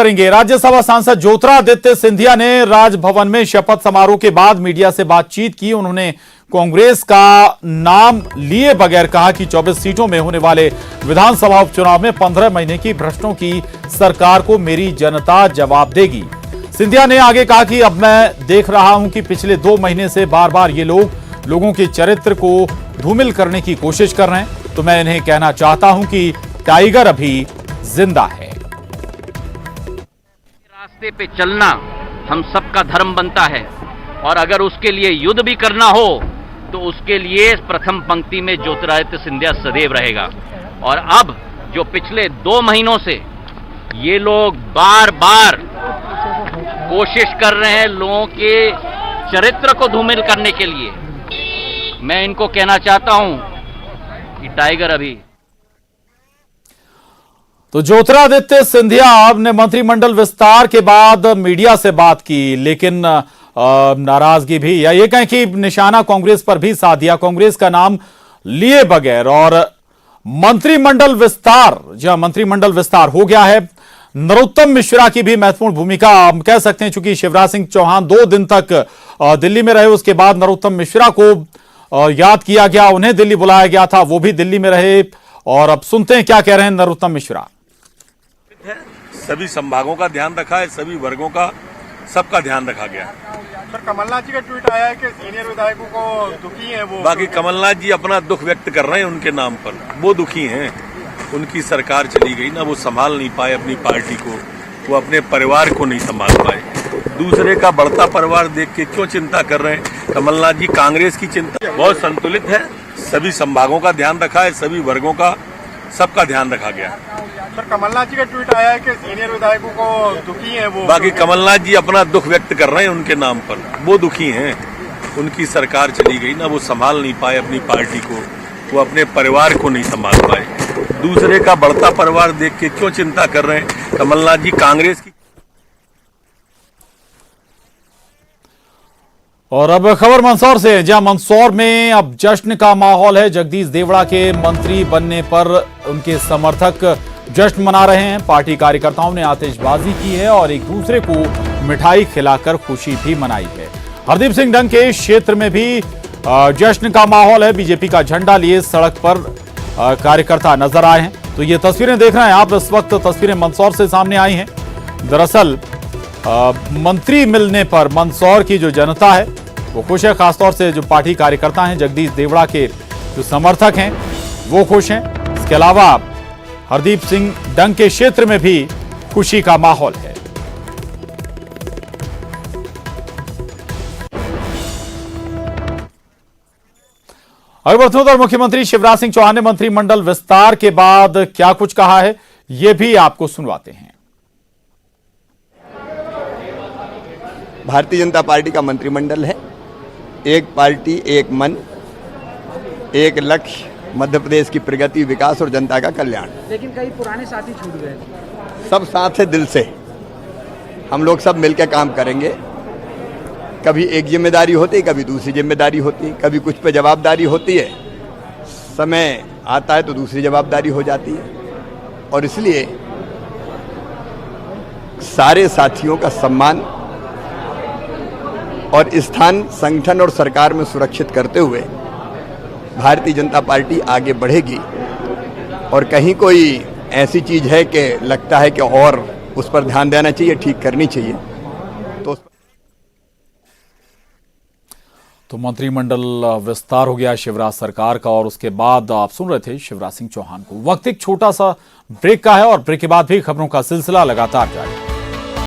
करेंगे। राज्यसभा सांसद ज्योतिरादित्य सिंधिया ने राजभवन में शपथ समारोह के बाद मीडिया से बातचीत की। उन्होंने कांग्रेस का नाम लिए बगैर कहा कि 24 सीटों में होने वाले विधानसभा उपचुनाव में 15 महीने की भ्रष्टों की सरकार को मेरी जनता जवाब देगी। सिंधिया ने आगे कहा कि अब मैं देख रहा हूं कि पिछले 2 महीने से बार बार ये लोगों के चरित्र को धूमिल करने की कोशिश कर रहे हैं, तो मैं इन्हें कहना चाहता हूं कि टाइगर अभी जिंदा है। रास्ते पे चलना हम सबका धर्म बनता है और अगर उसके लिए युद्ध भी करना हो तो उसके लिए प्रथम पंक्ति में ज्योतिरादित्य सिंधिया सदैव रहेगा। और अब जो पिछले 2 महीनों से ये लोग बार बार कोशिश कर रहे हैं लोगों के चरित्र को धूमिल करने के लिए, मैं इनको कहना चाहता हूं कि टाइगर अभी। तो ज्योतिरादित्य सिंधिया ने मंत्रिमंडल विस्तार के बाद मीडिया से बात की, लेकिन नाराजगी भी या ये कहें कि निशाना कांग्रेस पर भी साध दिया, कांग्रेस का नाम लिए बगैर। और मंत्रिमंडल विस्तार हो गया है। नरोत्तम मिश्रा की भी महत्वपूर्ण भूमिका हम कह सकते हैं, चूंकि शिवराज सिंह चौहान 2 दिन तक दिल्ली में रहे, उसके बाद नरोत्तम मिश्रा को याद किया गया, उन्हें दिल्ली बुलाया गया था, वो भी दिल्ली में रहे। और अब सुनते हैं क्या कह रहे हैं नरोत्तम मिश्रा। सभी संभागों का ध्यान रखा है, सभी वर्गों का सबका ध्यान रखा गया। सर, कमलनाथ जी का ट्वीट आया है कि सीनियर विधायकों को दुखी है वो। बाकी कमलनाथ जी अपना दुख व्यक्त कर रहे हैं उनके नाम पर, वो दुखी हैं। उनकी सरकार चली गई ना, वो संभाल नहीं पाए अपनी पार्टी को, वो अपने परिवार को नहीं संभाल पाए। दूसरे का बढ़ता परिवार देख के क्यों चिंता कर रहे हैं? कमलनाथ जी कांग्रेस की चिंता बहुत संतुलित है, सभी संभागों का ध्यान रखा है, सभी वर्गों का सबका ध्यान रखा गया। सर, कमलनाथ जी का ट्वीट आया है कि सीनियर विधायकों को दुखी है वो। बाकी कमलनाथ जी अपना दुख व्यक्त कर रहे हैं उनके नाम पर, वो दुखी हैं। उनकी सरकार चली गई ना, वो संभाल नहीं पाए अपनी पार्टी को, वो अपने परिवार को नहीं संभाल पाए। दूसरे का बढ़ता परिवार देख के क्यों चिंता कर रहे हैं? कमलनाथ जी कांग्रेस की। और अब खबर मंदसौर से, जहां मंदसौर में अब जश्न का माहौल है। जगदीश देवड़ा के मंत्री बनने पर उनके समर्थक जश्न मना रहे हैं। पार्टी कार्यकर्ताओं ने आतिशबाजी की है और एक दूसरे को मिठाई खिलाकर खुशी भी मनाई है। हरदीप सिंह डंग के क्षेत्र में भी जश्न का माहौल है। बीजेपी का झंडा लिए सड़क पर कार्यकर्ता नजर आए हैं। तो ये तस्वीरें देख रहे हैं आप, इस वक्त तस्वीरें मंदसौर से सामने आई हैं। दरअसल मंत्री मिलने पर मंदसौर की जो जनता है वो खुश है, खासतौर से जो पार्टी कार्यकर्ता हैं, जगदीश देवड़ा के जो समर्थक हैं वो खुश हैं। इसके अलावा हरदीप सिंह डंग के क्षेत्र में भी खुशी का माहौल है। अगर बढ़ते हैं, मुख्यमंत्री शिवराज सिंह चौहान ने मंत्रिमंडल विस्तार के बाद क्या कुछ कहा है, यह भी आपको सुनवाते हैं। भारतीय जनता पार्टी का मंत्रिमंडल है, एक पार्टी एक मन, एक लक्ष्य, मध्य प्रदेश की प्रगति, विकास और जनता का कल्याण। लेकिन कई पुराने साथी छूट गए। सब साथ है, दिल से हम लोग सब मिलकर काम करेंगे। कभी एक जिम्मेदारी होती है, कभी दूसरी जिम्मेदारी होती है, कभी कुछ पे जवाबदारी होती है, समय आता है तो दूसरी जवाबदारी हो जाती है। और इसलिए सारे साथियों का सम्मान और स्थान, संगठन और सरकार में सुरक्षित करते हुए भारतीय जनता पार्टी आगे बढ़ेगी। और कहीं कोई ऐसी चीज है कि लगता है कि और उस पर ध्यान देना चाहिए, ठीक करनी चाहिए, तो मंत्रिमंडल विस्तार हो गया शिवराज सरकार का। और उसके बाद आप सुन रहे थे शिवराज सिंह चौहान को। वक्त एक छोटा सा ब्रेक का है और ब्रेक के बाद भी खबरों का सिलसिला लगातार जारी।